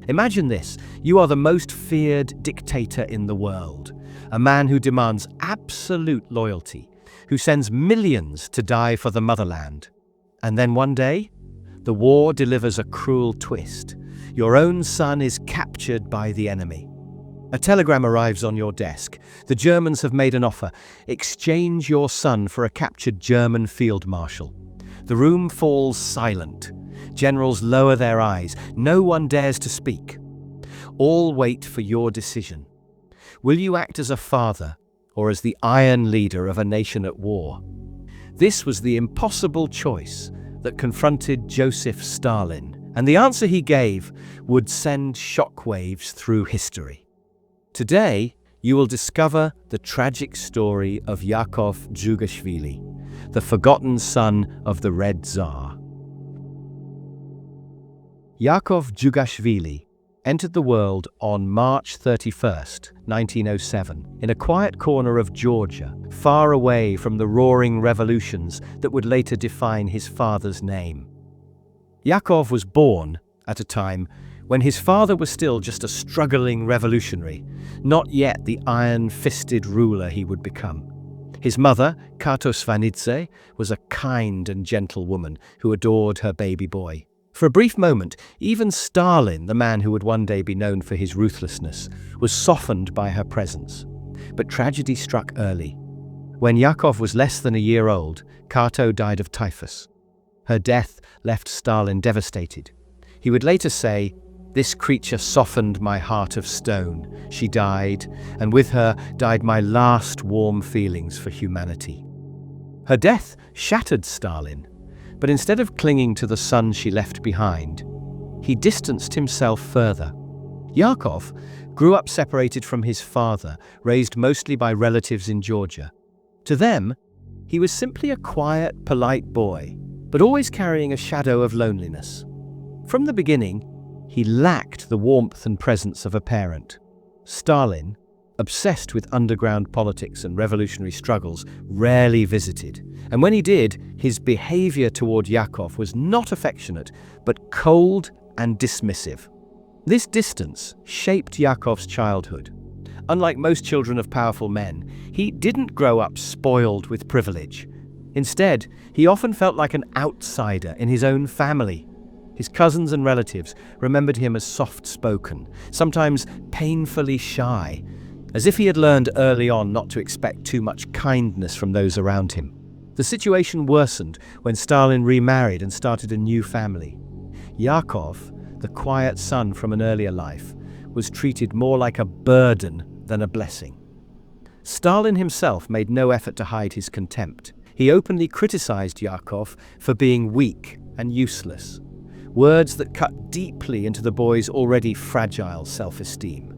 Imagine this: you are the most feared dictator in the world, a man who demands absolute loyalty, who sends millions to die for the motherland. And then one day, the war delivers a cruel twist. Your own son is captured by the enemy. A telegram arrives on your desk. The Germans have made an offer. Exchange your son for a captured German field marshal. The room falls silent. Generals lower their eyes. No one dares to speak. All wait for your decision. Will you act as a father or as the iron leader of a nation at war? This was the impossible choice that confronted Joseph Stalin, and the answer he gave would send shockwaves through history. Today, you will discover the tragic story of Yakov Dzhugashvili, the forgotten son of the Red Tsar. Yakov Dzhugashvili entered the world on March 31st, 1907, in a quiet corner of Georgia, far away from the roaring revolutions that would later define his father's name. Yakov was born at a time when his father was still just a struggling revolutionary, not yet the iron-fisted ruler he would become. His mother, Kato Svanidze, was a kind and gentle woman who adored her baby boy. For a brief moment, even Stalin, the man who would one day be known for his ruthlessness, was softened by her presence. But tragedy struck early. When Yakov was less than a year old, Kato died of typhus. Her death left Stalin devastated. He would later say, "This creature softened my heart of stone. She died, and with her died my last warm feelings for humanity." Her death shattered Stalin, but instead of clinging to the son she left behind, he distanced himself further. Yakov grew up separated from his father, raised mostly by relatives in Georgia. To them, he was simply a quiet, polite boy, but always carrying a shadow of loneliness. From the beginning, he lacked the warmth and presence of a parent. Stalin, obsessed with underground politics and revolutionary struggles, rarely visited. And when he did, his behavior toward Yakov was not affectionate, but cold and dismissive. This distance shaped Yakov's childhood. Unlike most children of powerful men, he didn't grow up spoiled with privilege. Instead, he often felt like an outsider in his own family. His cousins and relatives remembered him as soft-spoken, sometimes painfully shy, as if he had learned early on not to expect too much kindness from those around him. The situation worsened when Stalin remarried and started a new family. Yakov, the quiet son from an earlier life, was treated more like a burden than a blessing. Stalin himself made no effort to hide his contempt. He openly criticized Yakov for being weak and useless, words that cut deeply into the boy's already fragile self-esteem.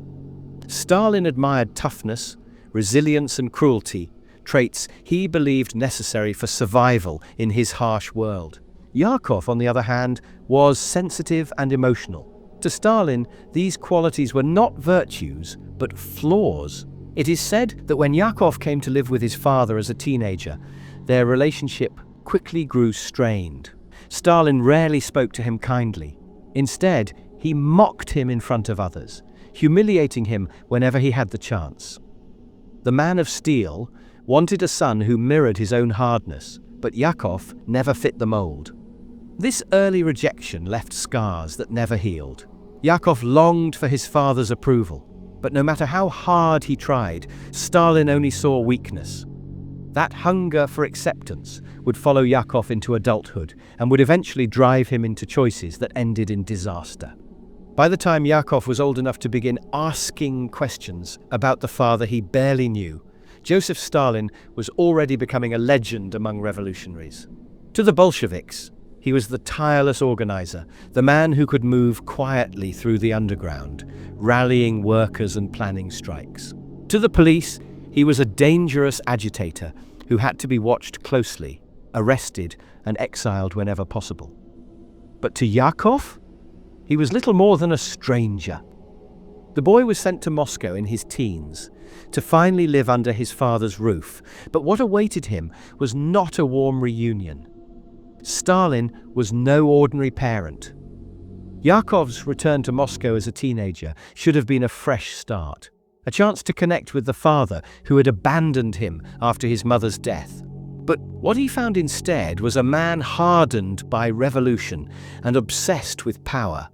Stalin admired toughness, resilience, and cruelty, traits he believed necessary for survival in his harsh world. Yakov, on the other hand, was sensitive and emotional. To Stalin, these qualities were not virtues, but flaws. It is said that when Yakov came to live with his father as a teenager, their relationship quickly grew strained. Stalin rarely spoke to him kindly. Instead, he mocked him in front of others, humiliating him whenever he had the chance. The man of steel wanted a son who mirrored his own hardness, but Yakov never fit the mold. This early rejection left scars that never healed. Yakov longed for his father's approval, but no matter how hard he tried, Stalin only saw weakness. That hunger for acceptance would follow Yakov into adulthood and would eventually drive him into choices that ended in disaster. By the time Yakov was old enough to begin asking questions about the father he barely knew, Joseph Stalin was already becoming a legend among revolutionaries. To the Bolsheviks, he was the tireless organizer, the man who could move quietly through the underground, rallying workers and planning strikes. To the police, he was a dangerous agitator who had to be watched closely, arrested, and exiled whenever possible. But to Yakov, he was little more than a stranger. The boy was sent to Moscow in his teens to finally live under his father's roof, but what awaited him was not a warm reunion. Stalin was no ordinary parent. Yakov's return to Moscow as a teenager should have been a fresh start, a chance to connect with the father who had abandoned him after his mother's death. But what he found instead was a man hardened by revolution and obsessed with power.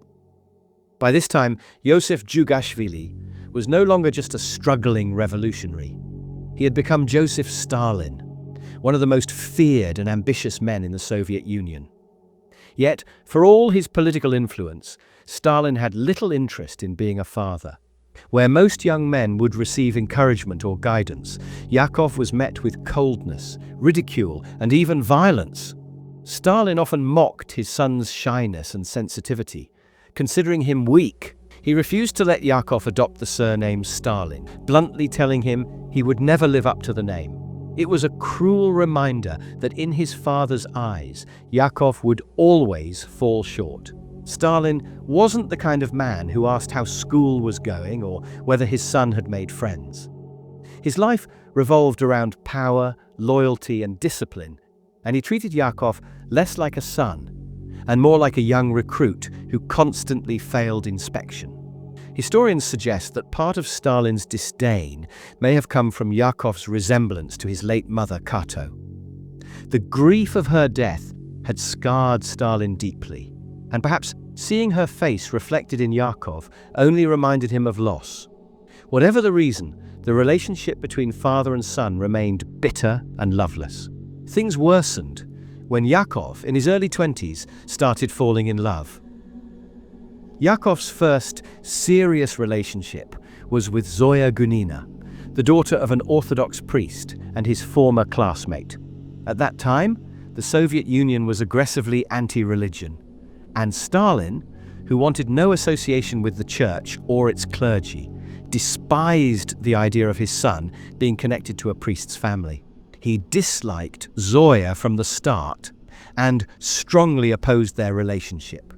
By this time, Joseph Dzhugashvili was no longer just a struggling revolutionary. He had become Joseph Stalin, one of the most feared and ambitious men in the Soviet Union. Yet, for all his political influence, Stalin had little interest in being a father. Where most young men would receive encouragement or guidance, Yakov was met with coldness, ridicule, and even violence. Stalin often mocked his son's shyness and sensitivity, considering him weak. He refused to let Yakov adopt the surname Stalin, bluntly telling him he would never live up to the name. It was a cruel reminder that in his father's eyes, Yakov would always fall short. Stalin wasn't the kind of man who asked how school was going or whether his son had made friends. His life revolved around power, loyalty, and discipline, and he treated Yakov less like a son and more like a young recruit who constantly failed inspection. Historians suggest that part of Stalin's disdain may have come from Yakov's resemblance to his late mother, Kato. The grief of her death had scarred Stalin deeply, and perhaps seeing her face reflected in Yakov only reminded him of loss. Whatever the reason, the relationship between father and son remained bitter and loveless. Things worsened when Yakov, in his early 20s, started falling in love. Yakov's first serious relationship was with Zoya Gunina, the daughter of an Orthodox priest and his former classmate. At that time, the Soviet Union was aggressively anti-religion, and Stalin, who wanted no association with the church or its clergy, despised the idea of his son being connected to a priest's family. He disliked Zoya from the start and strongly opposed their relationship.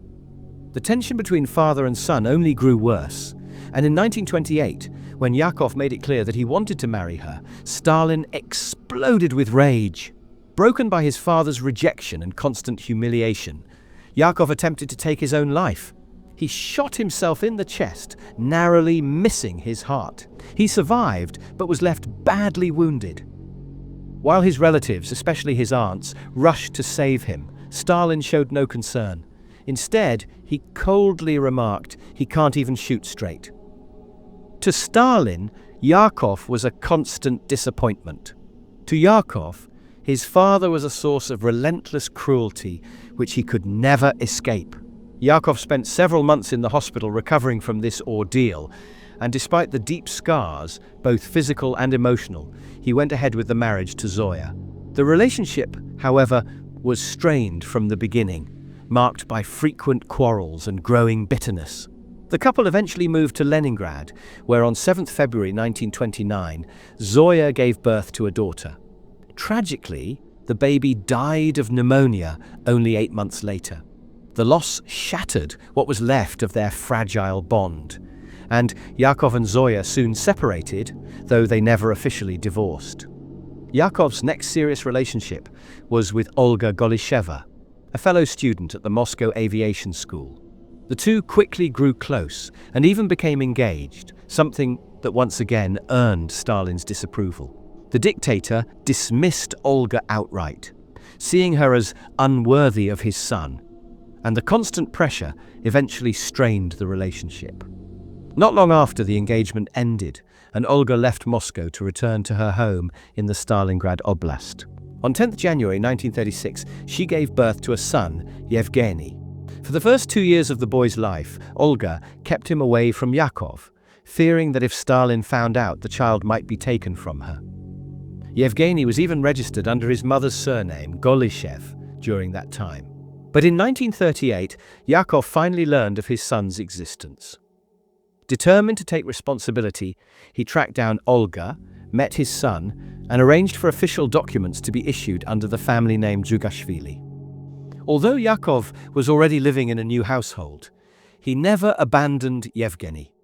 The tension between father and son only grew worse, and in 1928, when Yakov made it clear that he wanted to marry her, Stalin exploded with rage. Broken by his father's rejection and constant humiliation, Yakov attempted to take his own life. He shot himself in the chest, narrowly missing his heart. He survived, but was left badly wounded. While his relatives, especially his aunts, rushed to save him, Stalin showed no concern. Instead, he coldly remarked, "He can't even shoot straight." To Stalin, Yakov was a constant disappointment. To Yakov, his father was a source of relentless cruelty which he could never escape. Yakov spent several months in the hospital recovering from this ordeal, and despite the deep scars, both physical and emotional, he went ahead with the marriage to Zoya. The relationship, however, was strained from the beginning, marked by frequent quarrels and growing bitterness. The couple eventually moved to Leningrad, where on 7th February 1929, Zoya gave birth to a daughter. Tragically, the baby died of pneumonia only 8 months later. The loss shattered what was left of their fragile bond, and Yakov and Zoya soon separated, though they never officially divorced. Yakov's next serious relationship was with Olga Golisheva, a fellow student at the Moscow Aviation School. The two quickly grew close and even became engaged, something that once again earned Stalin's disapproval. The dictator dismissed Olga outright, seeing her as unworthy of his son, and the constant pressure eventually strained the relationship. Not long after the engagement ended, and Olga left Moscow to return to her home in the Stalingrad Oblast. On 10th January 1936, she gave birth to a son, Yevgeny. For the first 2 years of the boy's life, Olga kept him away from Yakov, fearing that if Stalin found out, the child might be taken from her. Yevgeny was even registered under his mother's surname, Golishev, during that time. But in 1938, Yakov finally learned of his son's existence. Determined to take responsibility, he tracked down Olga, met his son, and arranged for official documents to be issued under the family name Dzhugashvili. Although Yakov was already living in a new household, he never abandoned Yevgeny.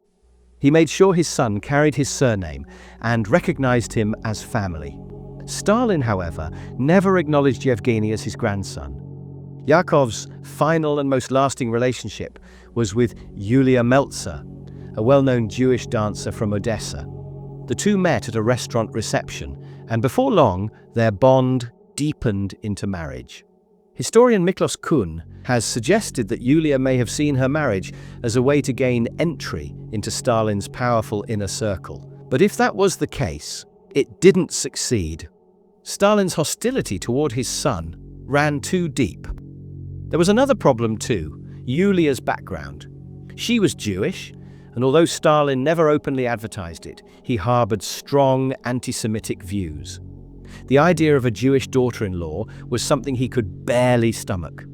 He made sure his son carried his surname and recognized him as family. Stalin, however, never acknowledged Yevgeny as his grandson. Yakov's final and most lasting relationship was with Yulia Meltzer, a well-known Jewish dancer from Odessa. The two met at a restaurant reception, and before long, their bond deepened into marriage. Historian Miklos Kun has suggested that Yulia may have seen her marriage as a way to gain entry into Stalin's powerful inner circle. But if that was the case, it didn't succeed. Stalin's hostility toward his son ran too deep. There was another problem too, Yulia's background. She was Jewish, and although Stalin never openly advertised it, he harbored strong anti-Semitic views. The idea of a Jewish daughter-in-law was something he could barely stomach.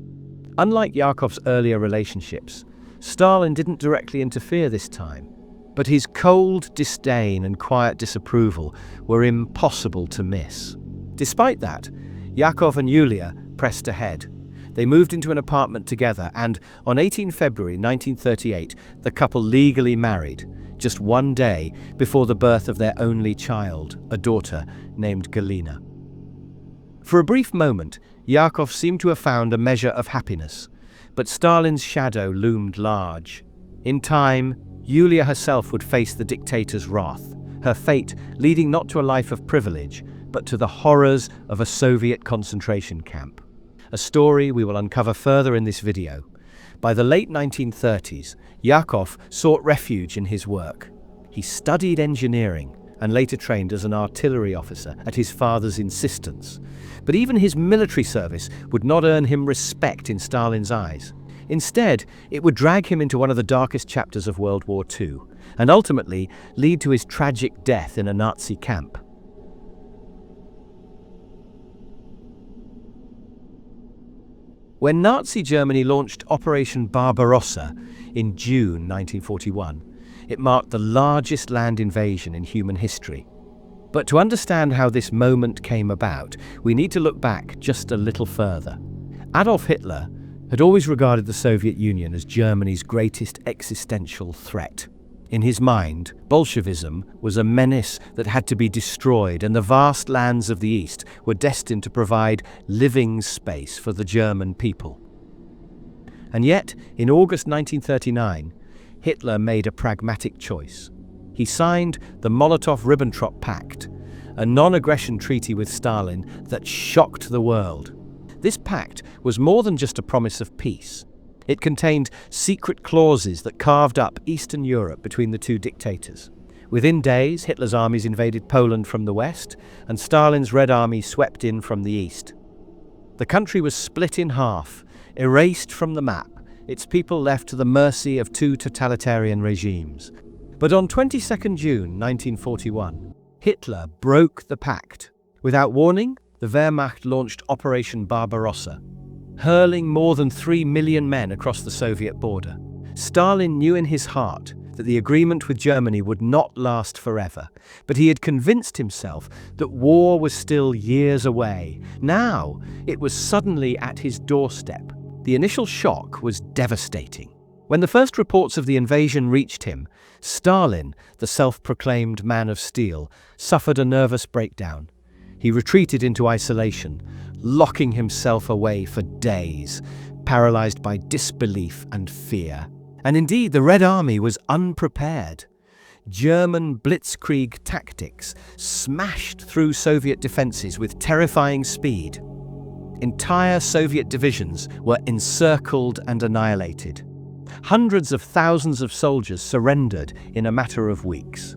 Unlike Yakov's earlier relationships, Stalin didn't directly interfere this time, but his cold disdain and quiet disapproval were impossible to miss. Despite that, Yakov and Yulia pressed ahead. They moved into an apartment together, and on 18 February 1938, the couple legally married, just one day before the birth of their only child, a daughter named Galina. For a brief moment, Yakov seemed to have found a measure of happiness, but Stalin's shadow loomed large. In time, Yulia herself would face the dictator's wrath, her fate leading not to a life of privilege, but to the horrors of a Soviet concentration camp. A story we will uncover further in this video. By the late 1930s, Yakov sought refuge in his work. He studied engineering and later trained as an artillery officer at his father's insistence. But even his military service would not earn him respect in Stalin's eyes. Instead, it would drag him into one of the darkest chapters of World War II, and ultimately lead to his tragic death in a Nazi camp. When Nazi Germany launched Operation Barbarossa in June 1941, it marked the largest land invasion in human history. But to understand how this moment came about, we need to look back just a little further. Adolf Hitler had always regarded the Soviet Union as Germany's greatest existential threat. In his mind, Bolshevism was a menace that had to be destroyed, and the vast lands of the East were destined to provide living space for the German people. And yet, in August 1939, Hitler made a pragmatic choice. He signed the Molotov-Ribbentrop Pact, a non-aggression treaty with Stalin that shocked the world. This pact was more than just a promise of peace. It contained secret clauses that carved up Eastern Europe between the two dictators. Within days, Hitler's armies invaded Poland from the west, and Stalin's Red Army swept in from the east. The country was split in half, erased from the map, its people left to the mercy of two totalitarian regimes. But on 22nd June 1941, Hitler broke the pact. Without warning, the Wehrmacht launched Operation Barbarossa, hurling more than 3 million men across the Soviet border. Stalin knew in his heart that the agreement with Germany would not last forever, but he had convinced himself that war was still years away. Now, it was suddenly at his doorstep. The initial shock was devastating. When the first reports of the invasion reached him, Stalin, the self-proclaimed man of steel, suffered a nervous breakdown. He retreated into isolation, locking himself away for days, paralyzed by disbelief and fear. And indeed, the Red Army was unprepared. German blitzkrieg tactics smashed through Soviet defenses with terrifying speed. Entire Soviet divisions were encircled and annihilated. Hundreds of thousands of soldiers surrendered in a matter of weeks.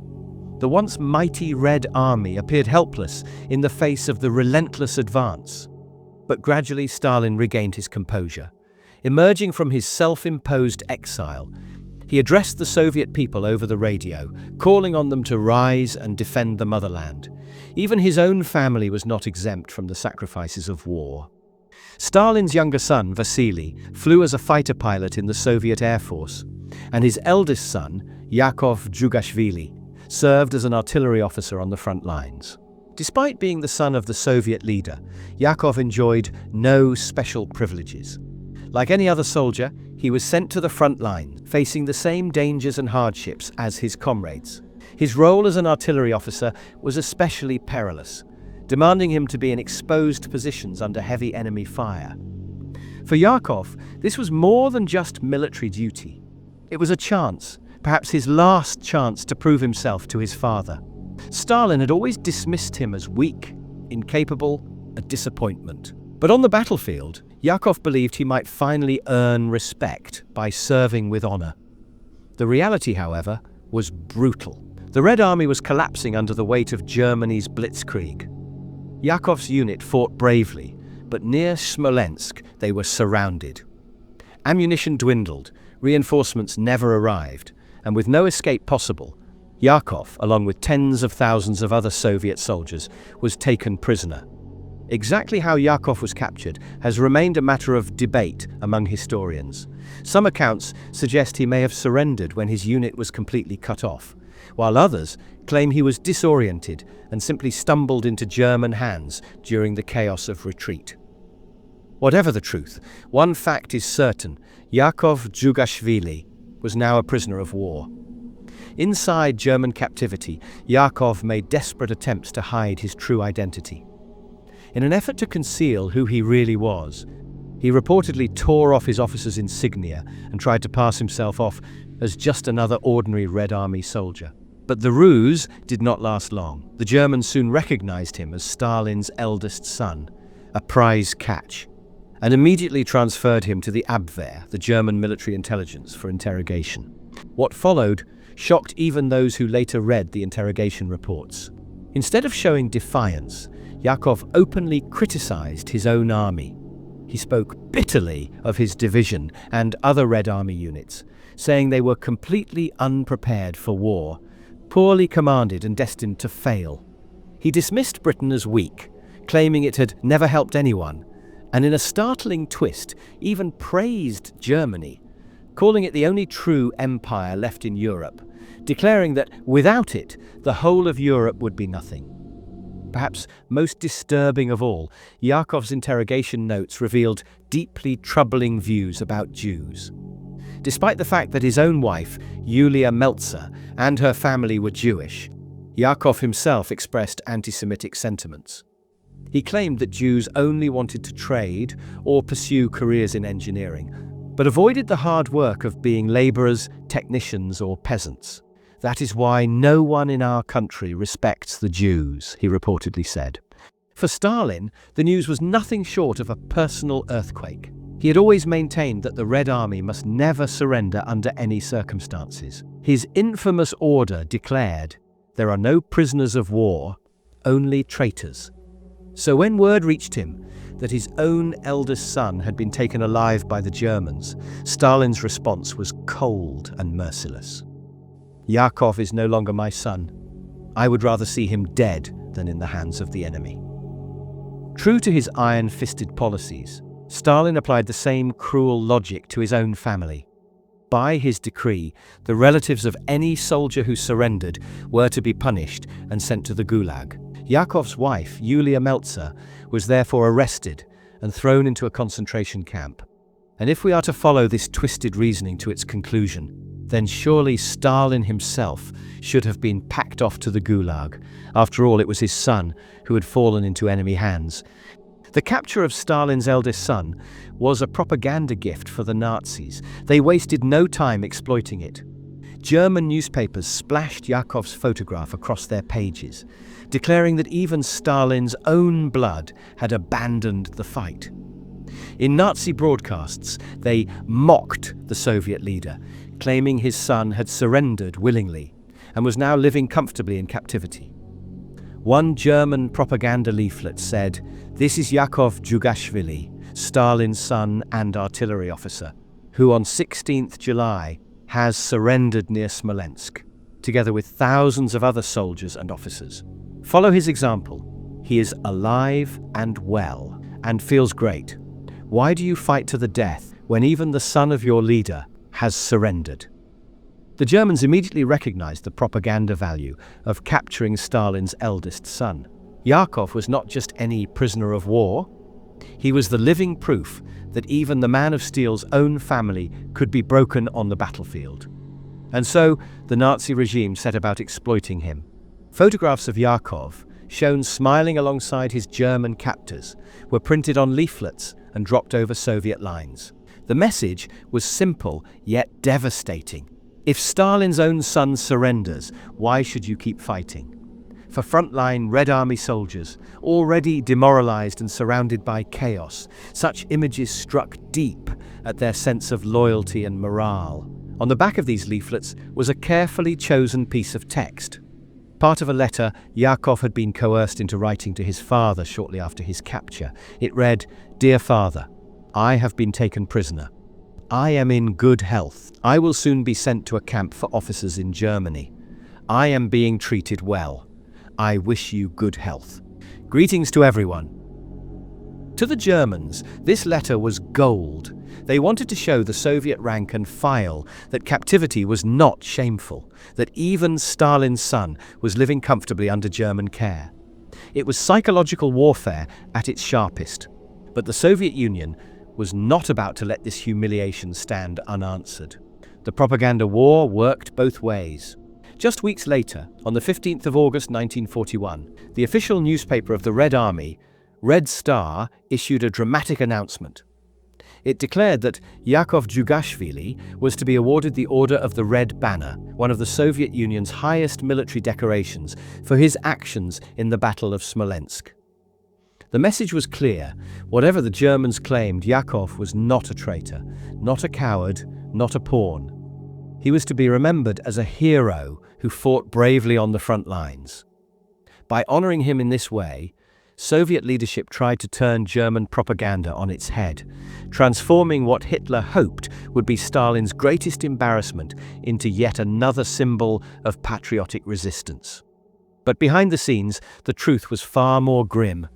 The once mighty Red Army appeared helpless in the face of the relentless advance. But gradually Stalin regained his composure. Emerging from his self-imposed exile, he addressed the Soviet people over the radio, calling on them to rise and defend the motherland. Even his own family was not exempt from the sacrifices of war. Stalin's younger son, Vasily, flew as a fighter pilot in the Soviet Air Force, and his eldest son, Yakov Dzhugashvili, served as an artillery officer on the front lines. Despite being the son of the Soviet leader, Yakov enjoyed no special privileges. Like any other soldier, he was sent to the front line, facing the same dangers and hardships as his comrades. His role as an artillery officer was especially perilous, demanding him to be in exposed positions under heavy enemy fire. For Yakov, this was more than just military duty. It was a chance, perhaps his last chance to prove himself to his father. Stalin had always dismissed him as weak, incapable, a disappointment. But on the battlefield, Yakov believed he might finally earn respect by serving with honor. The reality, however, was brutal. The Red Army was collapsing under the weight of Germany's blitzkrieg. Yakov's unit fought bravely, but near Smolensk they were surrounded. Ammunition dwindled, reinforcements never arrived, and with no escape possible, Yakov, along with tens of thousands of other Soviet soldiers, was taken prisoner. Exactly how Yakov was captured has remained a matter of debate among historians. Some accounts suggest he may have surrendered when his unit was completely cut off, while others claim he was disoriented and simply stumbled into German hands during the chaos of retreat. Whatever the truth, one fact is certain: Yakov Dzhugashvili was now a prisoner of war. Inside German captivity, Yakov made desperate attempts to hide his true identity. In an effort to conceal who he really was, he reportedly tore off his officer's insignia and tried to pass himself off as just another ordinary Red Army soldier. But the ruse did not last long. The Germans soon recognized him as Stalin's eldest son, a prize catch, and immediately transferred him to the Abwehr, the German military intelligence, for interrogation. What followed shocked even those who later read the interrogation reports. Instead of showing defiance, Yakov openly criticized his own army. He spoke bitterly of his division and other Red Army units, saying they were completely unprepared for war, poorly commanded and destined to fail. He dismissed Britain as weak, claiming it had never helped anyone, and in a startling twist, even praised Germany, calling it the only true empire left in Europe, declaring that without it, the whole of Europe would be nothing. Perhaps most disturbing of all, Yakov's interrogation notes revealed deeply troubling views about Jews. Despite the fact that his own wife, Yulia Meltzer, and her family were Jewish, Yakov himself expressed anti-Semitic sentiments. He claimed that Jews only wanted to trade or pursue careers in engineering, but avoided the hard work of being laborers, technicians, or peasants. That is why no one in our country respects the Jews, he reportedly said. For Stalin, the news was nothing short of a personal earthquake. He had always maintained that the Red Army must never surrender under any circumstances. His infamous order declared, "There are no prisoners of war, only traitors." So when word reached him that his own eldest son had been taken alive by the Germans, Stalin's response was cold and merciless. "Yakov is no longer my son. I would rather see him dead than in the hands of the enemy." True to his iron-fisted policies, Stalin applied the same cruel logic to his own family. By his decree, the relatives of any soldier who surrendered were to be punished and sent to the Gulag. Yakov's wife, Yulia Meltzer, was therefore arrested and thrown into a concentration camp. And if we are to follow this twisted reasoning to its conclusion, then surely Stalin himself should have been packed off to the Gulag. After all, it was his son who had fallen into enemy hands. The capture of Stalin's eldest son was a propaganda gift for the Nazis. They wasted no time exploiting it. German newspapers splashed Yakov's photograph across their pages, declaring that even Stalin's own blood had abandoned the fight. In Nazi broadcasts, they mocked the Soviet leader, claiming his son had surrendered willingly and was now living comfortably in captivity. One German propaganda leaflet said, "This is Yakov Dzhugashvili, Stalin's son and artillery officer, who on 16th July has surrendered near Smolensk, together with thousands of other soldiers and officers. Follow his example. He is alive and well and feels great. Why do you fight to the death when even the son of your leader has surrendered?" The Germans immediately recognized the propaganda value of capturing Stalin's eldest son. Yakov was not just any prisoner of war. He was the living proof that even the Man of Steel's own family could be broken on the battlefield. And so the Nazi regime set about exploiting him. Photographs of Yakov, shown smiling alongside his German captors, were printed on leaflets and dropped over Soviet lines. The message was simple yet devastating. If Stalin's own son surrenders, why should you keep fighting? For frontline Red Army soldiers, already demoralized and surrounded by chaos, such images struck deep at their sense of loyalty and morale. On the back of these leaflets was a carefully chosen piece of text. Part of a letter Yakov had been coerced into writing to his father shortly after his capture. It read, "Dear Father, I have been taken prisoner. I am in good health. I will soon be sent to a camp for officers in Germany. I am being treated well. I wish you good health. Greetings to everyone." To the Germans, this letter was gold. They wanted to show the Soviet rank and file that captivity was not shameful, that even Stalin's son was living comfortably under German care. It was psychological warfare at its sharpest. But the Soviet Union was not about to let this humiliation stand unanswered. The propaganda war worked both ways. Just weeks later, on the 15th of August 1941, the official newspaper of the Red Army, Red Star, issued a dramatic announcement. It declared that Yakov Dzhugashvili was to be awarded the Order of the Red Banner, one of the Soviet Union's highest military decorations, for his actions in the Battle of Smolensk. The message was clear. Whatever the Germans claimed, Yakov was not a traitor, not a coward, not a pawn. He was to be remembered as a hero who fought bravely on the front lines. By honoring him in this way, Soviet leadership tried to turn German propaganda on its head, transforming what Hitler hoped would be Stalin's greatest embarrassment into yet another symbol of patriotic resistance. But behind the scenes, the truth was far more grim.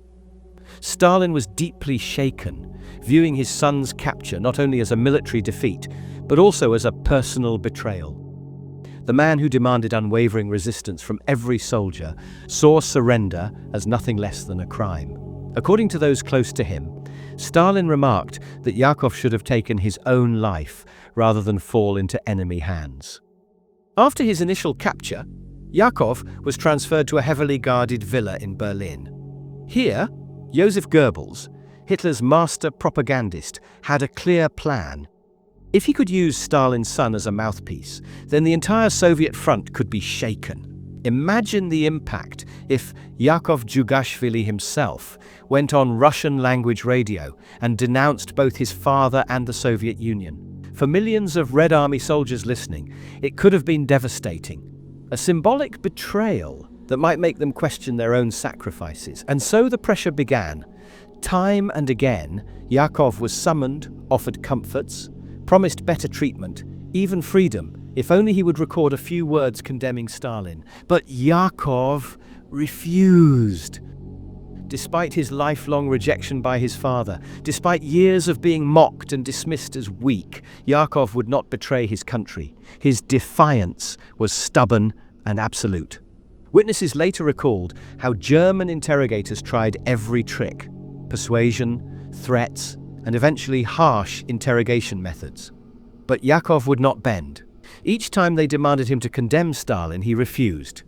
Stalin was deeply shaken, viewing his son's capture not only as a military defeat, but also as a personal betrayal. The man who demanded unwavering resistance from every soldier saw surrender as nothing less than a crime. According to those close to him, Stalin remarked that Yakov should have taken his own life rather than fall into enemy hands. After his initial capture, Yakov was transferred to a heavily guarded villa in Berlin. Here, Joseph Goebbels, Hitler's master propagandist, had a clear plan. If he could use Stalin's son as a mouthpiece, then the entire Soviet front could be shaken. Imagine the impact if Yakov Dzhugashvili himself went on Russian-language radio and denounced both his father and the Soviet Union. For millions of Red Army soldiers listening, it could have been devastating. A symbolic betrayal that might make them question their own sacrifices. And so the pressure began. Time and again, Yakov was summoned, offered comforts, promised better treatment, even freedom, if only he would record a few words condemning Stalin. But Yakov refused. Despite his lifelong rejection by his father, despite years of being mocked and dismissed as weak, Yakov would not betray his country. His defiance was stubborn and absolute. Witnesses later recalled how German interrogators tried every trick: persuasion, threats, and eventually harsh interrogation methods. But Yakov would not bend. Each time they demanded him to condemn Stalin, he refused.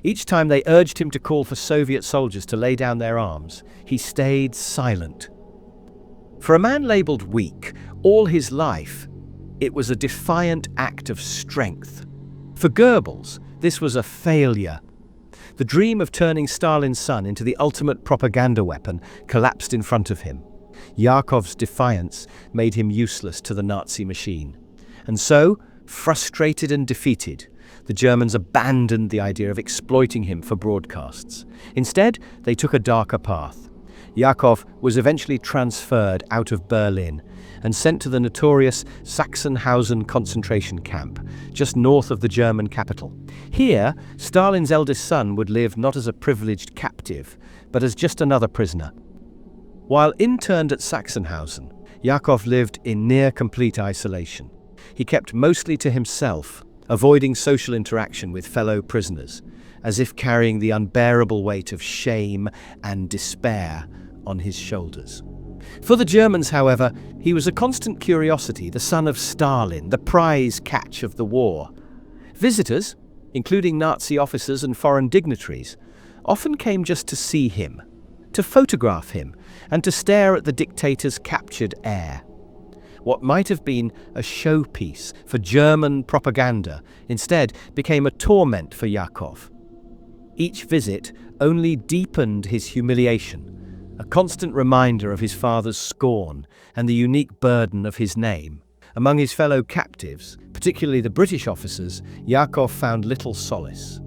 Each time they urged him to call for Soviet soldiers to lay down their arms, he stayed silent. For a man labeled weak all his life, it was a defiant act of strength. For Goebbels, this was a failure. The dream of turning Stalin's son into the ultimate propaganda weapon collapsed in front of him. Yakov's defiance made him useless to the Nazi machine. And so, frustrated and defeated, the Germans abandoned the idea of exploiting him for broadcasts. Instead, they took a darker path. Yakov was eventually transferred out of Berlin and sent to the notorious Sachsenhausen concentration camp, just north of the German capital. Here, Stalin's eldest son would live not as a privileged captive, but as just another prisoner. While interned at Sachsenhausen, Yakov lived in near-complete isolation. He kept mostly to himself, avoiding social interaction with fellow prisoners, as if carrying the unbearable weight of shame and despair on his shoulders. For the Germans, however, he was a constant curiosity, the son of Stalin, the prize catch of the war. Visitors, including Nazi officers and foreign dignitaries, often came just to see him, to photograph him, and to stare at the dictator's captured heir. what might have been a showpiece for German propaganda instead became a torment for Yakov. Each visit only deepened his humiliation, a constant reminder of his father's scorn and the unique burden of his name. Among his fellow captives, particularly the British officers, Yakov found little solace.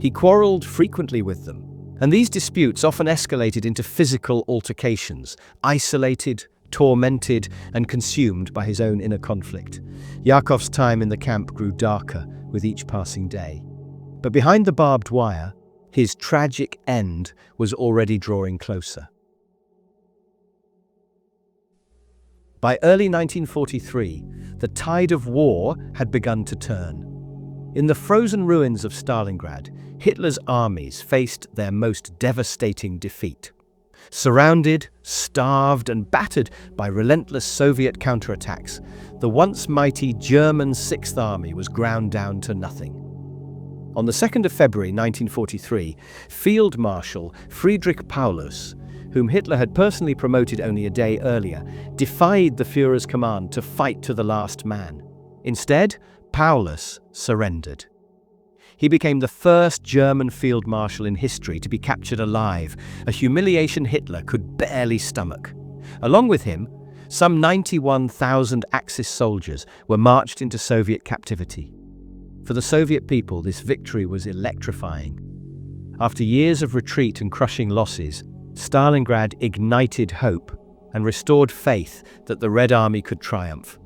He quarreled frequently with them, and these disputes often escalated into physical altercations, isolated, tormented, and consumed by his own inner conflict. Yakov's time in the camp grew darker with each passing day. But behind the barbed wire, his tragic end was already drawing closer. By early 1943, the tide of war had begun to turn. In the frozen ruins of Stalingrad, Hitler's armies faced their most devastating defeat. Surrounded, starved, and battered by relentless Soviet counterattacks, the once mighty German Sixth Army was ground down to nothing. On the 2nd of February 1943, Field Marshal Friedrich Paulus, whom Hitler had personally promoted only a day earlier, defied the Führer's command to fight to the last man. Instead, Paulus surrendered. He became the first German field marshal in history to be captured alive, a humiliation Hitler could barely stomach. Along with him, some 91,000 Axis soldiers were marched into Soviet captivity. For the Soviet people, this victory was electrifying. After years of retreat and crushing losses, Stalingrad ignited hope and restored faith that the Red Army could triumph.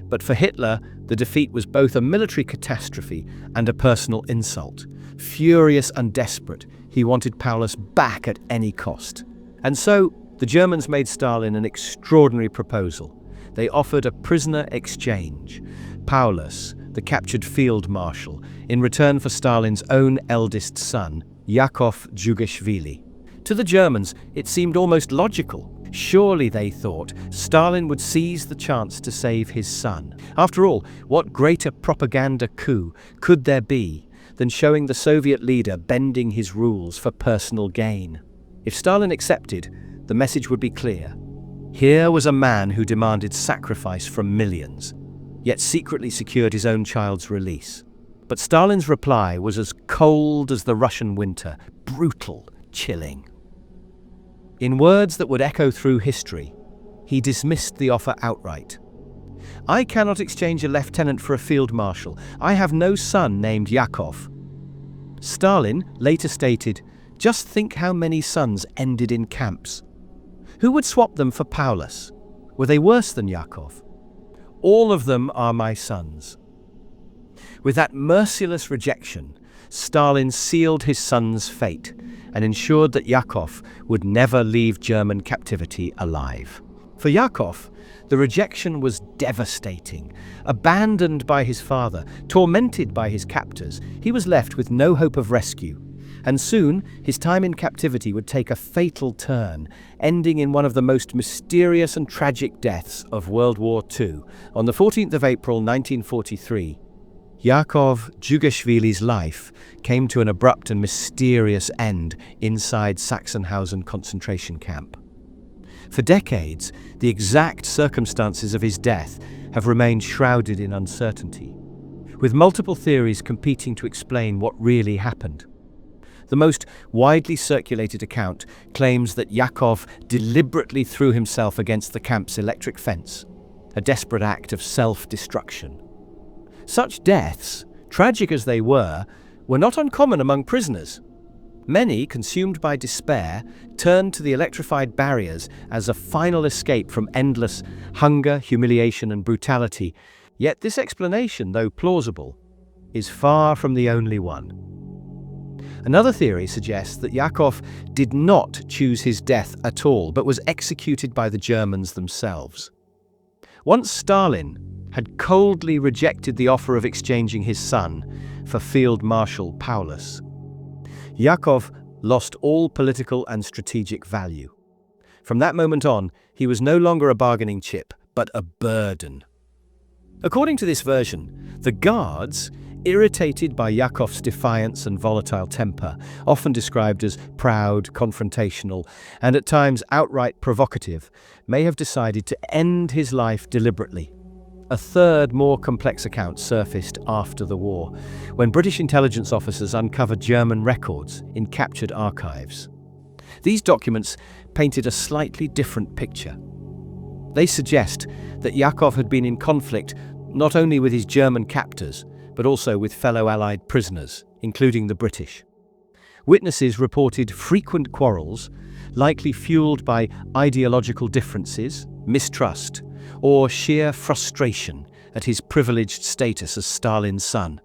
But for Hitler, the defeat was both a military catastrophe and a personal insult. Furious and desperate, he wanted Paulus back at any cost. And so, the Germans made Stalin an extraordinary proposal. They offered a prisoner exchange. Paulus, the captured field marshal, in return for Stalin's own eldest son, Yakov Dzhugashvili. To the Germans, it seemed almost logical. Surely, they thought, Stalin would seize the chance to save his son. After all, what greater propaganda coup could there be than showing the Soviet leader bending his rules for personal gain? If Stalin accepted, the message would be clear. Here was a man who demanded sacrifice from millions, yet secretly secured his own child's release. But Stalin's reply was as cold as the Russian winter, brutal, chilling. In words that would echo through history, he dismissed the offer outright. "I cannot exchange a lieutenant for a field marshal. I have no son named Yakov." Stalin later stated, "Just think how many sons ended in camps. Who would swap them for Paulus? Were they worse than Yakov? All of them are my sons." With that merciless rejection, Stalin sealed his son's fate and ensured that Yakov would never leave German captivity alive. For Yakov, the rejection was devastating. Abandoned by his father, tormented by his captors, he was left with no hope of rescue. And soon, his time in captivity would take a fatal turn, ending in one of the most mysterious and tragic deaths of World War II. On the 14th of April 1943, Yakov Dzhugashvili's life came to an abrupt and mysterious end inside Sachsenhausen concentration camp. For decades, the exact circumstances of his death have remained shrouded in uncertainty, with multiple theories competing to explain what really happened. The most widely circulated account claims that Yakov deliberately threw himself against the camp's electric fence, a desperate act of self-destruction. Such deaths, tragic as they were not uncommon among prisoners. Many, consumed by despair, turned to the electrified barriers as a final escape from endless hunger, humiliation, and brutality. Yet this explanation, though plausible, is far from the only one. Another theory suggests that Yakov did not choose his death at all, but was executed by the Germans themselves. Once Stalin had coldly rejected the offer of exchanging his son for Field Marshal Paulus, Yakov lost all political and strategic value. From that moment on, he was no longer a bargaining chip, but a burden. According to this version, the guards irritated by Yakov's defiance and volatile temper, often described as proud, confrontational, and at times outright provocative, may have decided to end his life deliberately. A third, more complex account surfaced after the war, when British intelligence officers uncovered German records in captured archives. These documents painted a slightly different picture. They suggest that Yakov had been in conflict not only with his German captors, but also with fellow Allied prisoners, including the British. Witnesses reported frequent quarrels, likely fueled by ideological differences, mistrust, or sheer frustration at his privileged status as Stalin's son.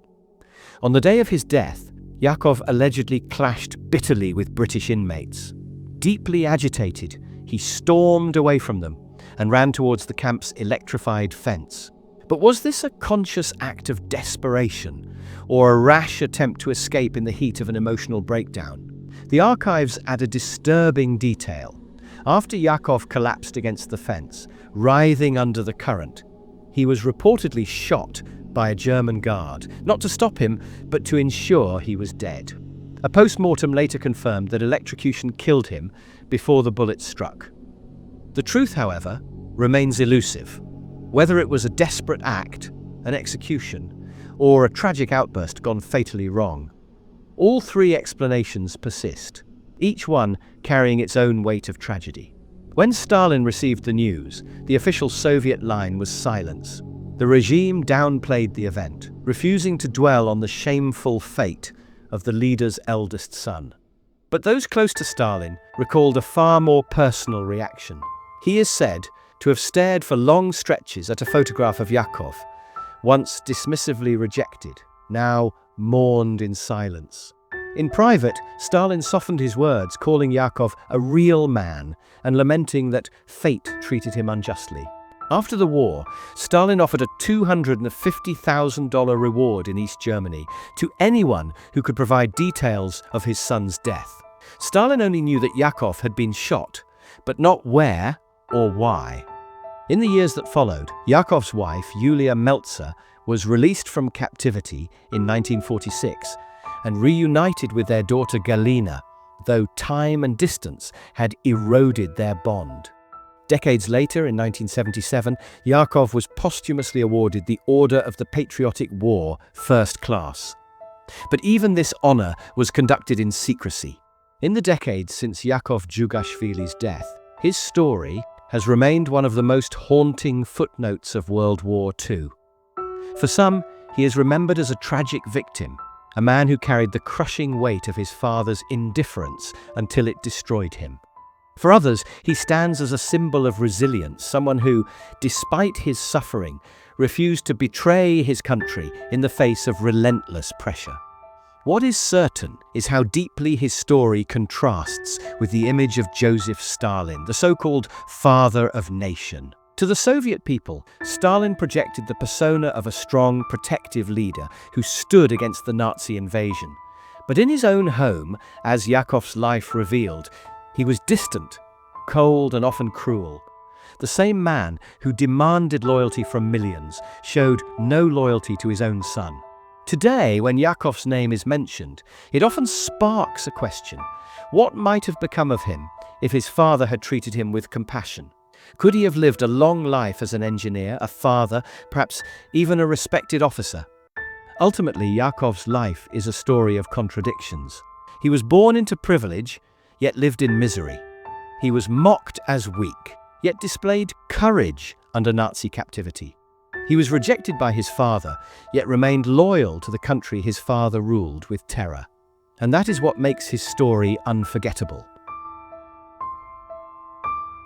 On the day of his death, Yakov allegedly clashed bitterly with British inmates. Deeply agitated, he stormed away from them and ran towards the camp's electrified fence. But was this a conscious act of desperation, or a rash attempt to escape in the heat of an emotional breakdown? The archives add a disturbing detail. After Yakov collapsed against the fence, writhing under the current, he was reportedly shot by a German guard, not to stop him, but to ensure he was dead. A post-mortem later confirmed that electrocution killed him before the bullet struck. The truth, however, remains elusive. Whether it was a desperate act, an execution, or a tragic outburst gone fatally wrong. All three explanations persist, each one carrying its own weight of tragedy. When Stalin received the news, the official Soviet line was silence. The regime downplayed the event, refusing to dwell on the shameful fate of the leader's eldest son. But those close to Stalin recalled a far more personal reaction. He is said to have stared for long stretches at a photograph of Yakov, once dismissively rejected, now mourned in silence. In private, Stalin softened his words, calling Yakov a real man and lamenting that fate treated him unjustly. After the war, Stalin offered a $250,000 reward in East Germany to anyone who could provide details of his son's death. Stalin only knew that Yakov had been shot, but not where or why. In the years that followed, Yakov's wife, Yulia Meltzer, was released from captivity in 1946 and reunited with their daughter Galina, though time and distance had eroded their bond. Decades later, in 1977, Yakov was posthumously awarded the Order of the Patriotic War, First Class. But even this honor was conducted in secrecy. In the decades since Yakov Dzhugashvili's death, his story has remained one of the most haunting footnotes of World War II. For some, he is remembered as a tragic victim, a man who carried the crushing weight of his father's indifference until it destroyed him. For others, he stands as a symbol of resilience, someone who, despite his suffering, refused to betray his country in the face of relentless pressure. What is certain is how deeply his story contrasts with the image of Joseph Stalin, the so-called father of nation. To the Soviet people, Stalin projected the persona of a strong, protective leader who stood against the Nazi invasion. But in his own home, as Yakov's life revealed, he was distant, cold, and often cruel. The same man who demanded loyalty from millions showed no loyalty to his own son. Today, when Yakov's name is mentioned, it often sparks a question. What might have become of him if his father had treated him with compassion? Could he have lived a long life as an engineer, a father, perhaps even a respected officer? Ultimately, Yakov's life is a story of contradictions. He was born into privilege, yet lived in misery. He was mocked as weak, yet displayed courage under Nazi captivity. He was rejected by his father, yet remained loyal to the country his father ruled with terror. And that is what makes his story unforgettable.